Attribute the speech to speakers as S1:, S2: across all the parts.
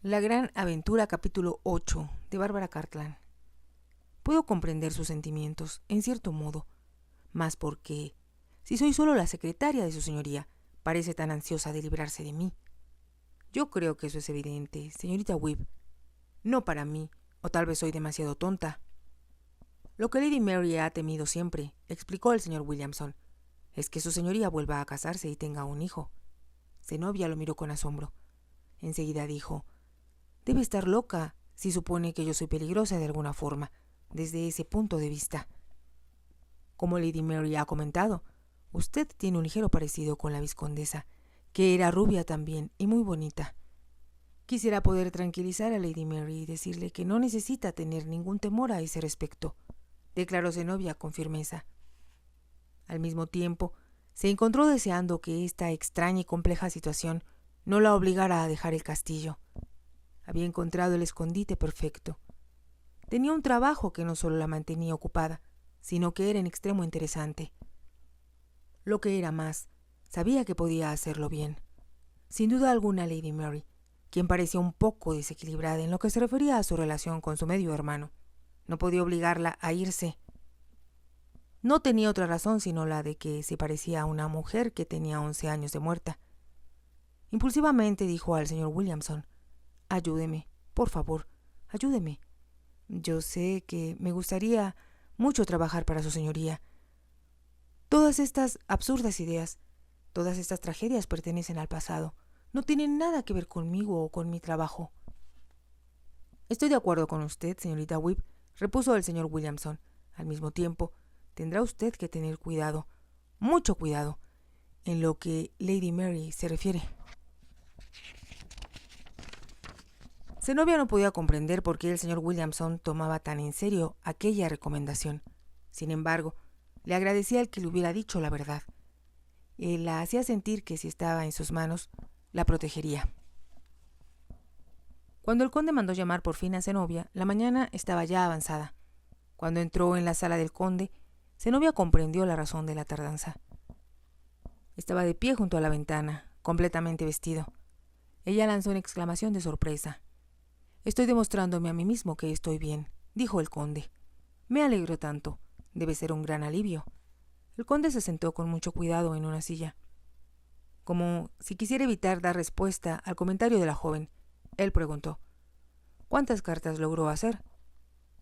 S1: La gran aventura, capítulo 8, de Bárbara Cartland. Puedo comprender sus sentimientos, en cierto modo, mas porque, si soy solo la secretaria de su señoría, parece tan ansiosa de librarse de mí. Yo creo que eso es evidente, señorita Weeb. No para mí, o tal vez soy demasiado tonta. Lo que Lady Mary ha temido siempre, explicó el señor Williamson, es que su señoría vuelva a casarse y tenga un hijo. Zenobia lo miró con asombro. Enseguida dijo: debe estar loca si supone que yo soy peligrosa de alguna forma, desde ese punto de vista. Como Lady Mary ha comentado, usted tiene un ligero parecido con la vizcondesa, que era rubia también y muy bonita. Quisiera poder tranquilizar a Lady Mary y decirle que no necesita tener ningún temor a ese respecto, declaró Zenobia con firmeza. Al mismo tiempo, se encontró deseando que esta extraña y compleja situación no la obligara a dejar el castillo. Había encontrado el escondite perfecto. Tenía un trabajo que no solo la mantenía ocupada, sino que era en extremo interesante. Lo que era más, sabía que podía hacerlo bien. Sin duda alguna, Lady Mary, quien parecía un poco desequilibrada en lo que se refería a su relación con su medio hermano, no podía obligarla a irse. No tenía otra razón sino la de que se parecía a una mujer que tenía 11 años de muerta. Impulsivamente dijo al señor Williamson: ayúdeme, por favor, ayúdeme. Yo sé que me gustaría mucho trabajar para su señoría. Todas estas absurdas ideas, todas estas tragedias pertenecen al pasado. No tienen nada que ver conmigo o con mi trabajo. Estoy de acuerdo con usted, señorita Weeb, repuso el señor Williamson. Al mismo tiempo, tendrá usted que tener cuidado, mucho cuidado, en lo que Lady Mary se refiere. Zenobia no podía comprender por qué el señor Williamson tomaba tan en serio aquella recomendación. Sin embargo, le agradecía el que le hubiera dicho la verdad. Él la hacía sentir que si estaba en sus manos, la protegería. Cuando el conde mandó llamar por fin a Zenobia, la mañana estaba ya avanzada. Cuando entró en la sala del conde, Zenobia comprendió la razón de la tardanza. Estaba de pie junto a la ventana, completamente vestido. Ella lanzó una exclamación de sorpresa. «Estoy demostrándome a mí mismo que estoy bien», dijo el conde. «Me alegro tanto. Debe ser un gran alivio». El conde se sentó con mucho cuidado en una silla, como si quisiera evitar dar respuesta al comentario de la joven. Él preguntó: «¿Cuántas cartas logró hacer?»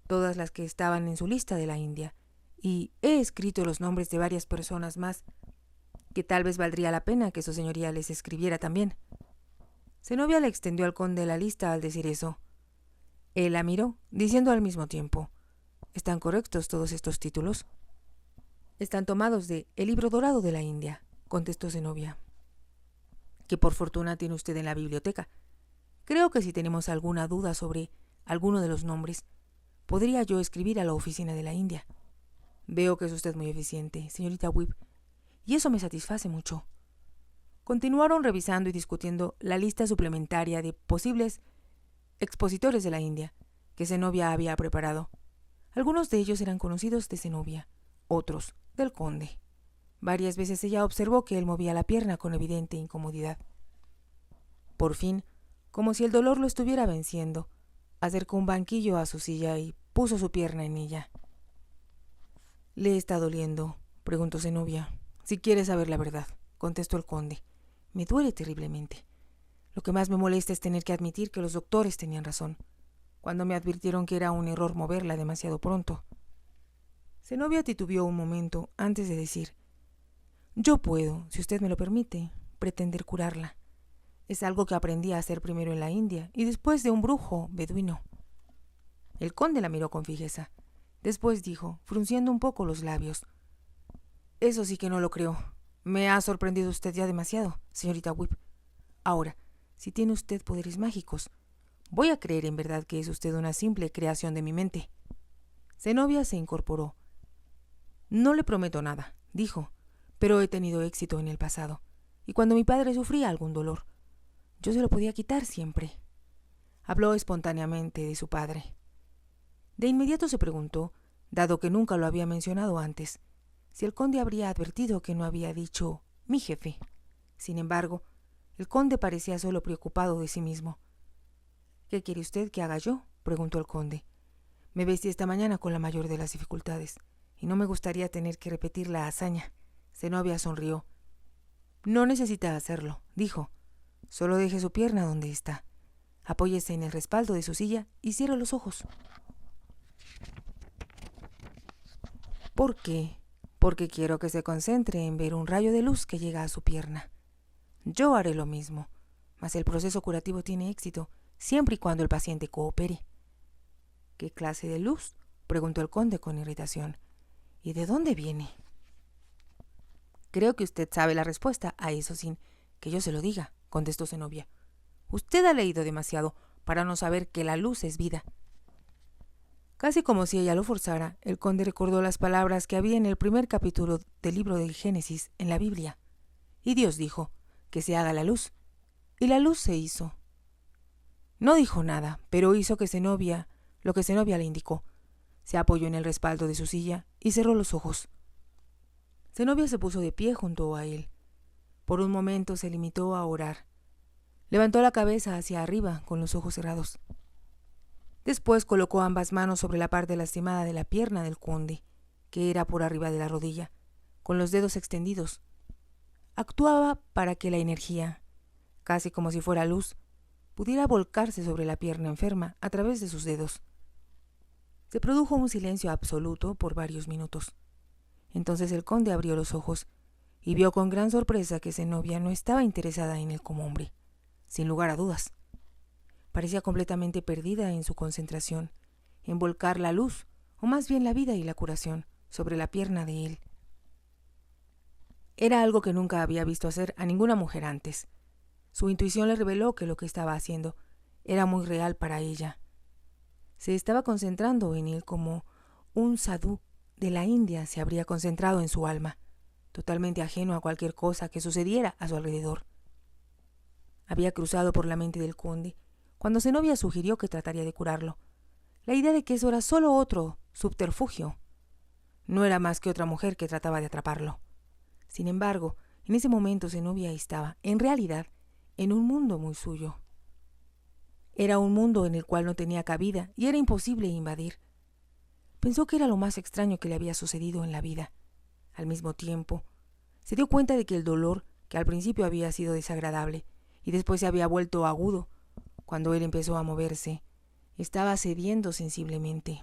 S1: «Todas las que estaban en su lista de la India, y he escrito los nombres de varias personas más, que tal vez valdría la pena que su señoría les escribiera también». Zenobia le extendió al conde la lista al decir eso. Él la miró, diciendo al mismo tiempo: «¿Están correctos todos estos títulos?» «Están tomados de El libro dorado de la India», contestó Zenobia. «Que por fortuna tiene usted en la biblioteca. Creo que si tenemos alguna duda sobre alguno de los nombres, podría yo escribir a la oficina de la India. Veo que es usted muy eficiente, señorita Weeb, y eso me satisface mucho». Continuaron revisando y discutiendo la lista suplementaria de posibles expositores de la India que Zenobia había preparado. Algunos de ellos eran conocidos de Zenobia, otros del conde. Varias veces ella observó que él movía la pierna con evidente incomodidad. Por fin, como si el dolor lo estuviera venciendo, acercó un banquillo a su silla y puso su pierna en ella. «¿Le está doliendo?», preguntó Zenobia. «Si quiere saber la verdad», contestó el conde, «me duele terriblemente. Lo que más me molesta es tener que admitir que los doctores tenían razón, cuando me advirtieron que era un error moverla demasiado pronto». Zenobia titubeó un momento antes de decir: «Yo puedo, si usted me lo permite, pretender curarla. Es algo que aprendí a hacer primero en la India y después de un brujo beduino». El conde la miró con fijeza. Después dijo, frunciendo un poco los labios: «Eso sí que no lo creo. Me ha sorprendido usted ya demasiado, señorita Weeb. Ahora, si tiene usted poderes mágicos, voy a creer en verdad que es usted una simple creación de mi mente». Zenobia se incorporó. «No le prometo nada», dijo, «pero he tenido éxito en el pasado, y cuando mi padre sufría algún dolor, yo se lo podía quitar siempre». Habló espontáneamente de su padre. De inmediato se preguntó, dado que nunca lo había mencionado antes, si el conde habría advertido que no había dicho «mi jefe». Sin embargo, el conde parecía solo preocupado de sí mismo. «¿Qué quiere usted que haga yo?», preguntó el conde. «Me vestí esta mañana con la mayor de las dificultades, y no me gustaría tener que repetir la hazaña». Zenobia sonrió. «No necesita hacerlo», dijo. «Solo deje su pierna donde está. Apóyese en el respaldo de su silla y cierre los ojos». «¿Por qué?». «Porque quiero que se concentre en ver un rayo de luz que llega a su pierna. Yo haré lo mismo, mas el proceso curativo tiene éxito siempre y cuando el paciente coopere». «¿Qué clase de luz?», preguntó el conde con irritación. «¿Y de dónde viene?». «Creo que usted sabe la respuesta a eso sin que yo se lo diga», contestó Zenobia. «Usted ha leído demasiado para no saber que la luz es vida». Casi como si ella lo forzara, el conde recordó las palabras que había en el primer capítulo del libro del Génesis en la Biblia. Y Dios dijo, que se haga la luz. Y la luz se hizo. No dijo nada, pero hizo lo que Zenobia le indicó. Se apoyó en el respaldo de su silla y cerró los ojos. Zenobia se puso de pie junto a él. Por un momento se limitó a orar. Levantó la cabeza hacia arriba con los ojos cerrados. Después colocó ambas manos sobre la parte lastimada de la pierna del conde, que era por arriba de la rodilla, con los dedos extendidos. Actuaba para que la energía, casi como si fuera luz, pudiera volcarse sobre la pierna enferma a través de sus dedos. Se produjo un silencio absoluto por varios minutos. Entonces el conde abrió los ojos y vio con gran sorpresa que Zenobia no estaba interesada en él como hombre, sin lugar a dudas. Parecía completamente perdida en su concentración, en volcar la luz, o más bien la vida y la curación, sobre la pierna de él. Era algo que nunca había visto hacer a ninguna mujer antes. Su intuición le reveló que lo que estaba haciendo era muy real para ella. Se estaba concentrando en él como un sadhu de la India se habría concentrado en su alma, totalmente ajeno a cualquier cosa que sucediera a su alrededor. Había cruzado por la mente del conde cuando Zenobia sugirió que trataría de curarlo, la idea de que eso era solo otro subterfugio. No era más que otra mujer que trataba de atraparlo. Sin embargo, en ese momento Zenobia estaba, en realidad, en un mundo muy suyo. Era un mundo en el cual no tenía cabida y era imposible invadir. Pensó que era lo más extraño que le había sucedido en la vida. Al mismo tiempo, se dio cuenta de que el dolor, que al principio había sido desagradable y después se había vuelto agudo, cuando él empezó a moverse, estaba cediendo sensiblemente.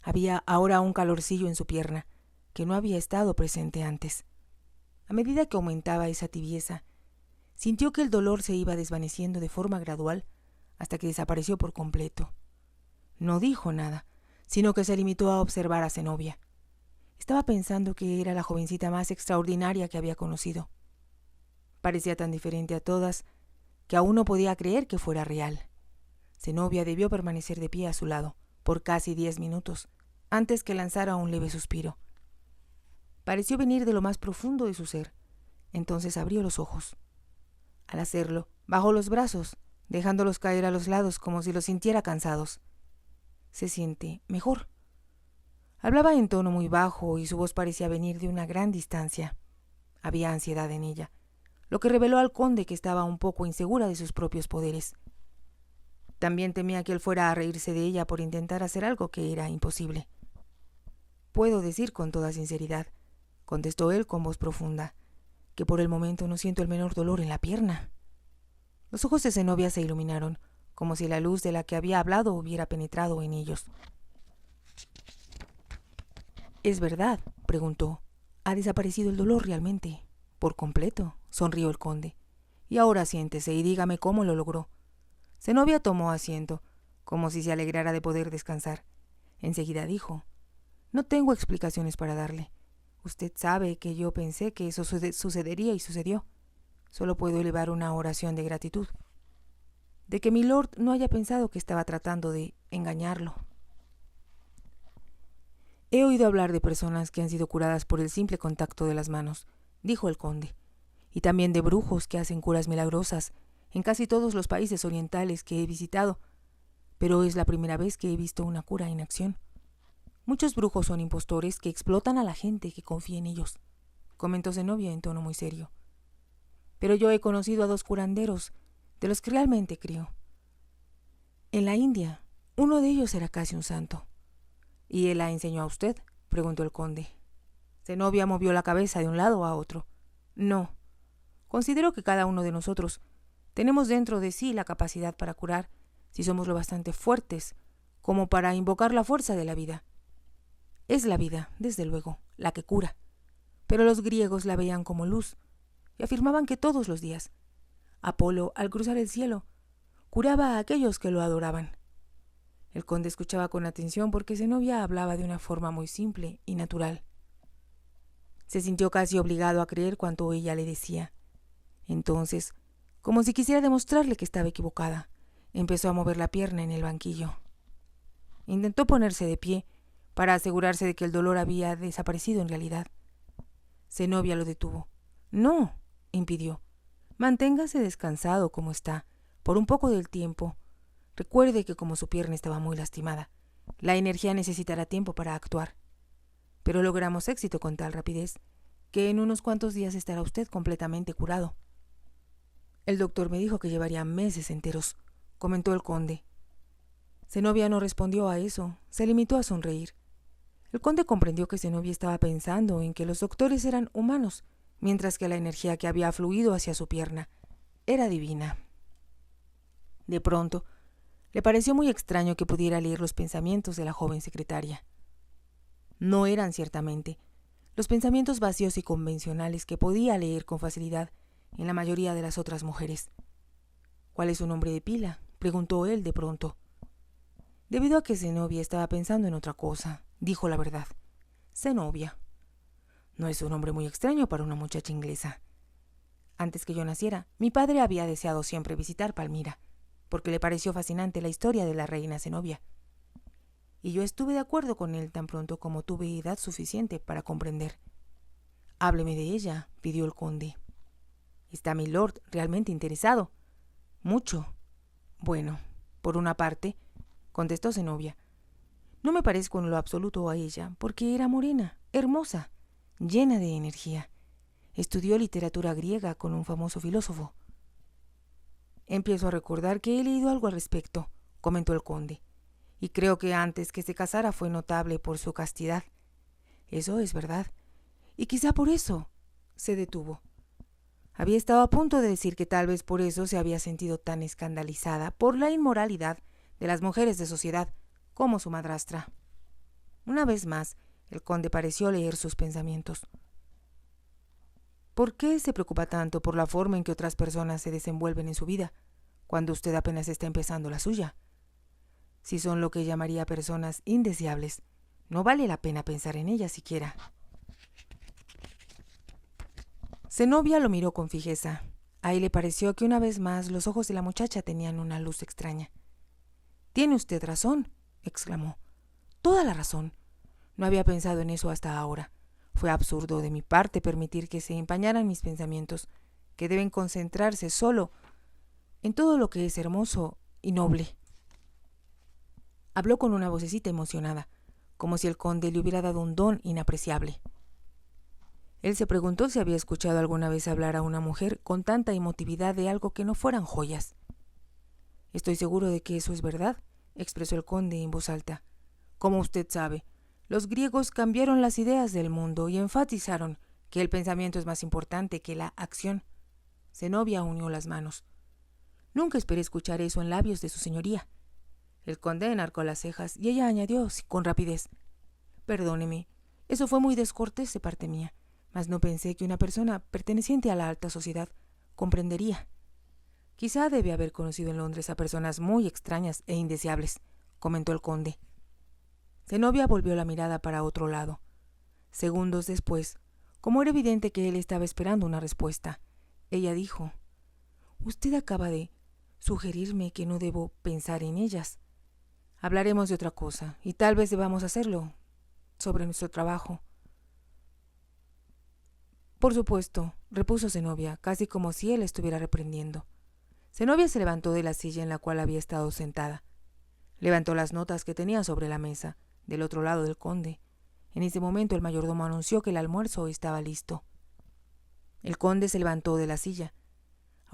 S1: Había ahora un calorcillo en su pierna que no había estado presente antes. A medida que aumentaba esa tibieza, sintió que el dolor se iba desvaneciendo de forma gradual hasta que desapareció por completo. No dijo nada, sino que se limitó a observar a Zenobia. Estaba pensando que era la jovencita más extraordinaria que había conocido. Parecía tan diferente a todas que aún no podía creer que fuera real. Zenobia debió permanecer de pie a su lado por casi 10 minutos, antes que lanzara un leve suspiro. Pareció venir de lo más profundo de su ser. Entonces abrió los ojos. Al hacerlo, bajó los brazos, dejándolos caer a los lados como si los sintiera cansados. «Se siente mejor». Hablaba en tono muy bajo y su voz parecía venir de una gran distancia. Había ansiedad en ella, lo que reveló al conde que estaba un poco insegura de sus propios poderes. También temía que él fuera a reírse de ella por intentar hacer algo que era imposible. «Puedo decir con toda sinceridad», contestó él con voz profunda, «que por el momento no siento el menor dolor en la pierna». Los ojos de Zenobia se iluminaron, como si la luz de la que había hablado hubiera penetrado en ellos. «¿Es verdad?», preguntó. «¿Ha desaparecido el dolor realmente?» «Por completo», sonrió el conde. «Y ahora siéntese y dígame cómo lo logró». Zenobia tomó asiento, como si se alegrara de poder descansar. Enseguida dijo: «No tengo explicaciones para darle. Usted sabe que yo pensé que eso sucedería y sucedió. Solo puedo elevar una oración de gratitud. De que mi lord no haya pensado que estaba tratando de engañarlo». «He oído hablar de personas que han sido curadas por el simple contacto de las manos», dijo el conde, «y también de brujos que hacen curas milagrosas en casi todos los países orientales que he visitado, pero es la primera vez que he visto una cura en acción. Muchos brujos son impostores que explotan a la gente que confía en ellos», comentó Zenobia en tono muy serio. «Pero yo he conocido a 2 curanderos de los que realmente crió. En la India, uno de ellos era casi un santo. ¿Y él la enseñó a usted?, preguntó el conde. Zenobia movió la cabeza de un lado a otro. No. Considero que cada uno de nosotros tenemos dentro de sí la capacidad para curar, si somos lo bastante fuertes como para invocar la fuerza de la vida. Es la vida, desde luego, la que cura. Pero los griegos la veían como luz y afirmaban que todos los días Apolo, al cruzar el cielo, curaba a aquellos que lo adoraban. El conde escuchaba con atención porque Zenobia hablaba de una forma muy simple y natural. Se sintió casi obligado a creer cuanto ella le decía. Entonces, como si quisiera demostrarle que estaba equivocada, empezó a mover la pierna en el banquillo. Intentó ponerse de pie para asegurarse de que el dolor había desaparecido en realidad. Zenobia lo detuvo. «No», impidió. «Manténgase descansado como está, por un poco del tiempo. Recuerde que como su pierna estaba muy lastimada, la energía necesitará tiempo para actuar. Pero logramos éxito con tal rapidez que en unos cuantos días estará usted completamente curado». «El doctor me dijo que llevaría meses enteros», comentó el conde. Zenobia no respondió a eso, se limitó a sonreír. El conde comprendió que Zenobia estaba pensando en que los doctores eran humanos, mientras que la energía que había fluido hacia su pierna era divina. De pronto, le pareció muy extraño que pudiera leer los pensamientos de la joven secretaria. No eran, ciertamente, los pensamientos vacíos y convencionales que podía leer con facilidad en la mayoría de las otras mujeres. «¿Cuál es su nombre de pila?», preguntó él de pronto. Debido a que Zenobia estaba pensando en otra cosa, dijo la verdad. «Zenobia. No es un nombre muy extraño para una muchacha inglesa. Antes que yo naciera, mi padre había deseado siempre visitar Palmira, porque le pareció fascinante la historia de la reina Zenobia. Y yo estuve de acuerdo con él tan pronto como tuve edad suficiente para comprender. Hábleme de ella», pidió el conde. «¿Está mi lord realmente interesado?» «Mucho». «Bueno, por una parte», contestó Zenobia, «no me parezco en lo absoluto a ella, porque era morena, hermosa, llena de energía. Estudió literatura griega con un famoso filósofo». «Empiezo a recordar que he leído algo al respecto», comentó el conde, «y creo que antes que se casara fue notable por su castidad». «Eso es verdad, y quizá por eso». Se detuvo. Había estado a punto de decir que tal vez por eso se había sentido tan escandalizada por la inmoralidad de las mujeres de sociedad como su madrastra. Una vez más, el conde pareció leer sus pensamientos. «¿Por qué se preocupa tanto por la forma en que otras personas se desenvuelven en su vida, cuando usted apenas está empezando la suya? Si son lo que llamaría personas indeseables, no vale la pena pensar en ellas siquiera». Zenobia lo miró con fijeza. A él le pareció que una vez más los ojos de la muchacha tenían una luz extraña. «Tiene usted razón», exclamó. «Toda la razón. No había pensado en eso hasta ahora. Fue absurdo de mi parte permitir que se empañaran mis pensamientos, que deben concentrarse solo en todo lo que es hermoso y noble». Habló con una vocecita emocionada, como si el conde le hubiera dado un don inapreciable. Él se preguntó si había escuchado alguna vez hablar a una mujer con tanta emotividad de algo que no fueran joyas. «Estoy seguro de que eso es verdad», expresó el conde en voz alta. «Como usted sabe, los griegos cambiaron las ideas del mundo y enfatizaron que el pensamiento es más importante que la acción». Zenobia unió las manos. «Nunca esperé escuchar eso en labios de su señoría». El conde enarcó las cejas y ella añadió con rapidez: «Perdóneme, eso fue muy descortés de parte mía, mas no pensé que una persona perteneciente a la alta sociedad comprendería». «Quizá debe haber conocido en Londres a personas muy extrañas e indeseables», comentó el conde. Zenobia volvió la mirada para otro lado. Segundos después, como era evidente que él estaba esperando una respuesta, ella dijo: «Usted acaba de sugerirme que no debo pensar en ellas. Hablaremos de otra cosa, y tal vez debamos hacerlo, sobre nuestro trabajo». «Por supuesto», repuso Zenobia, casi como si él estuviera reprendiendo. Zenobia se levantó de la silla en la cual había estado sentada. Levantó las notas que tenía sobre la mesa, del otro lado del conde. En ese momento el mayordomo anunció que el almuerzo estaba listo. El conde se levantó de la silla.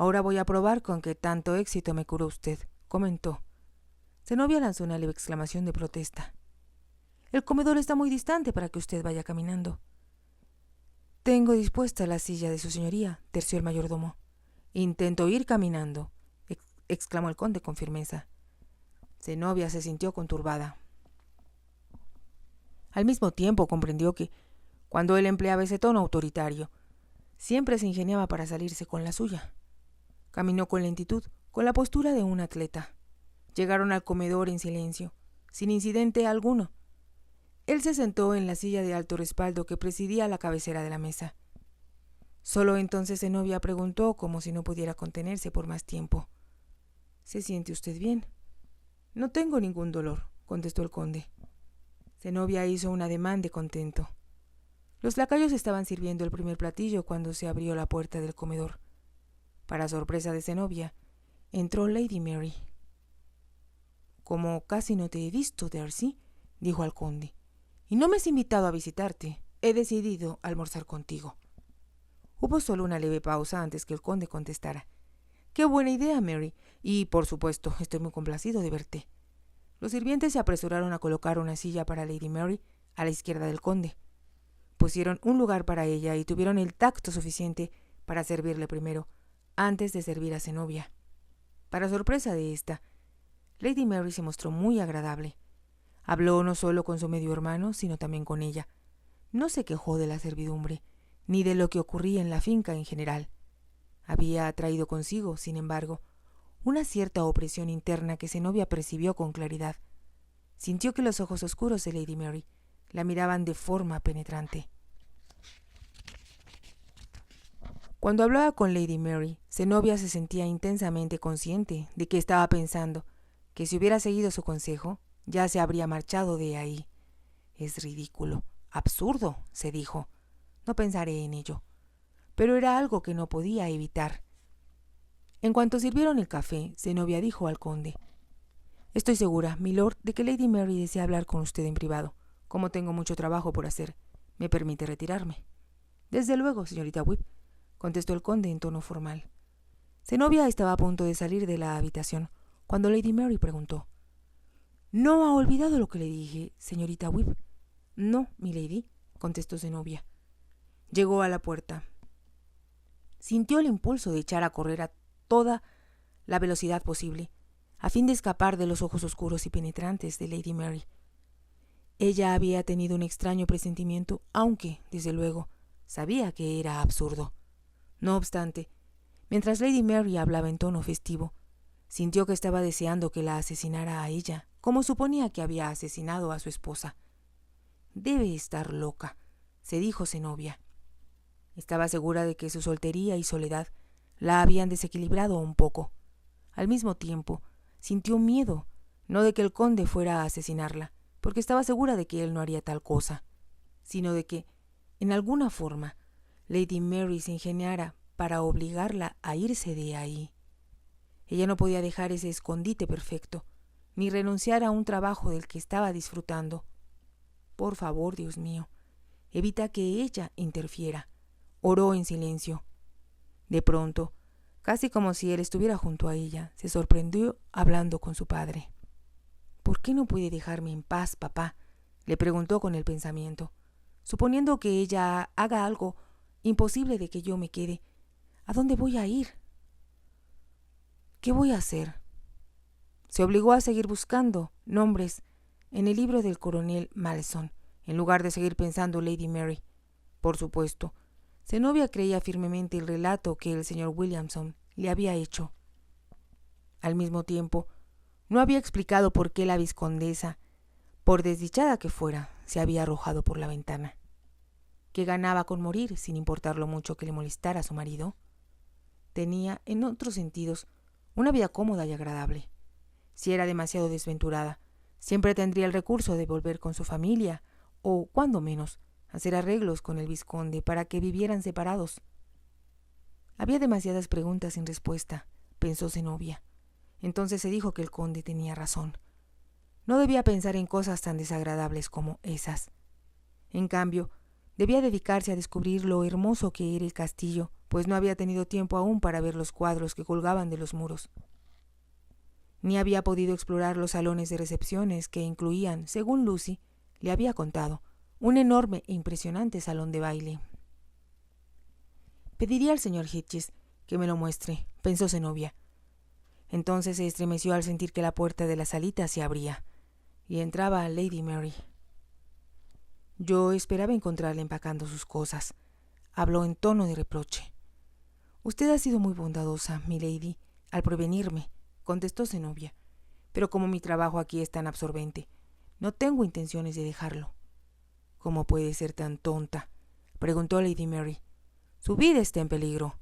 S1: Ahora voy a probar con qué tanto éxito me curó usted, comentó. Zenobia lanzó una leve exclamación de protesta. El comedor está muy distante para que usted vaya caminando. Tengo dispuesta la silla de su señoría, terció el mayordomo. Intento ir caminando, exclamó el conde con firmeza. Zenobia se sintió conturbada. Al mismo tiempo comprendió que, cuando él empleaba ese tono autoritario, siempre se ingeniaba para salirse con la suya. Caminó con lentitud, con la postura de un atleta. Llegaron al comedor en silencio, sin incidente alguno. Él se sentó en la silla de alto respaldo que presidía la cabecera de la mesa. Solo entonces Zenobia preguntó, como si no pudiera contenerse por más tiempo. ¿Se siente usted bien? No tengo ningún dolor, contestó el conde. Zenobia hizo un ademán de contento. Los lacayos estaban sirviendo el primer platillo cuando se abrió la puerta del comedor. Para sorpresa de Zenobia, entró Lady Mary. Como casi no te he visto, Darcy, dijo al conde, y no me has invitado a visitarte, he decidido almorzar contigo. Hubo solo una leve pausa antes que el conde contestara. ¡Qué buena idea, Mary! Y, por supuesto, estoy muy complacido de verte. Los sirvientes se apresuraron a colocar una silla para Lady Mary a la izquierda del conde. Pusieron un lugar para ella y tuvieron el tacto suficiente para servirle primero, antes de servir a Zenobia. Para sorpresa de ésta, Lady Mary se mostró muy agradable. Habló no solo con su medio hermano, sino también con ella. No se quejó de la servidumbre, ni de lo que ocurría en la finca en general. Había traído consigo, sin embargo, una cierta opresión interna que Zenobia percibió con claridad. Sintió que los ojos oscuros de Lady Mary la miraban de forma penetrante. Cuando hablaba con Lady Mary, Zenobia se sentía intensamente consciente de que estaba pensando que si hubiera seguido su consejo, ya se habría marchado de ahí. Es ridículo, absurdo, se dijo. No pensaré en ello. Pero era algo que no podía evitar. En cuanto sirvieron el café, Zenobia dijo al conde: «Estoy segura, milord, de que Lady Mary desea hablar con usted en privado. Como tengo mucho trabajo por hacer, ¿me permite retirarme?» «Desde luego, señorita Whip», contestó el conde en tono formal. Zenobia estaba a punto de salir de la habitación cuando Lady Mary preguntó: «¿No ha olvidado lo que le dije, señorita Whip?» «No, milady», contestó Zenobia. Llegó a la puerta. Sintió el impulso de echar a correr a toda la velocidad posible, a fin de escapar de los ojos oscuros y penetrantes de Lady Mary. Ella había tenido un extraño presentimiento, aunque, desde luego, sabía que era absurdo. No obstante, mientras Lady Mary hablaba en tono festivo, sintió que estaba deseando que la asesinara a ella, como suponía que había asesinado a su esposa. «Debe estar loca», se dijo Zenobia. Estaba segura de que su soltería y soledad la habían desequilibrado un poco. Al mismo tiempo, sintió miedo, no de que el conde fuera a asesinarla, porque estaba segura de que él no haría tal cosa, sino de que, en alguna forma, Lady Mary se ingeniara para obligarla a irse de ahí. Ella no podía dejar ese escondite perfecto, ni renunciar a un trabajo del que estaba disfrutando. «Por favor, Dios mío, evita que ella interfiera», oró en silencio. De pronto, casi como si él estuviera junto a ella, se sorprendió hablando con su padre. «¿Por qué no puede dejarme en paz, papá?», le preguntó con el pensamiento. «Suponiendo que ella haga algo imposible de que yo me quede, ¿a dónde voy a ir? ¿Qué voy a hacer?». Se obligó a seguir buscando nombres en el libro del coronel Malleson, en lugar de seguir pensando Lady Mary. Por supuesto, Zenobia creía firmemente el relato que el señor Williamson le había hecho. Al mismo tiempo, no había explicado por qué la vizcondesa, por desdichada que fuera, se había arrojado por la ventana. ¿Qué ganaba con morir, sin importar lo mucho que le molestara a su marido? Tenía, en otros sentidos, una vida cómoda y agradable. Si era demasiado desventurada, siempre tendría el recurso de volver con su familia, o, cuando menos, hacer arreglos con el vizconde para que vivieran separados. Había demasiadas preguntas sin respuesta, pensó Zenobia. Entonces se dijo que el conde tenía razón. No debía pensar en cosas tan desagradables como esas. En cambio, debía dedicarse a descubrir lo hermoso que era el castillo pues no había tenido tiempo aún para ver los cuadros que colgaban de los muros. Ni había podido explorar los salones de recepciones que incluían, según Lucy le había contado, un enorme e impresionante salón de baile. Pediría al señor Hitchens que me lo muestre, pensó Zenobia. Entonces se estremeció al sentir que la puerta de la salita se abría y entraba Lady Mary. Yo esperaba encontrarla empacando sus cosas. Habló en tono de reproche. «Usted ha sido muy bondadosa, mi lady, al prevenirme», contestó Zenobia. «Pero como mi trabajo aquí es tan absorbente, no tengo intenciones de dejarlo». «¿Cómo puede ser tan tonta?», preguntó Lady Mary. «Su vida está en peligro».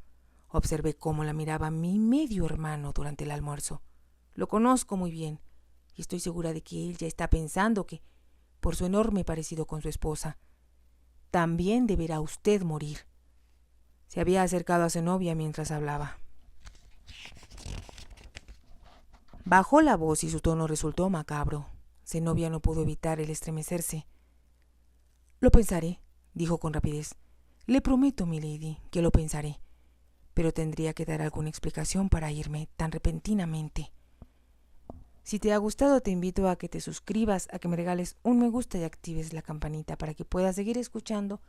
S1: Observé cómo la miraba mi medio hermano durante el almuerzo. Lo conozco muy bien y estoy segura de que él ya está pensando que, por su enorme parecido con su esposa, también deberá usted morir. Se había acercado a Zenobia mientras hablaba. Bajó la voz y su tono resultó macabro. Zenobia no pudo evitar el estremecerse. «Lo pensaré», dijo con rapidez. «Le prometo, milady, que lo pensaré. Pero tendría que dar alguna explicación para irme tan repentinamente. Si te ha gustado, te invito a que te suscribas, a que me regales un me gusta y actives la campanita para que puedas seguir escuchando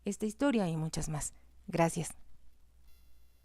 S1: esta historia y muchas más. Gracias».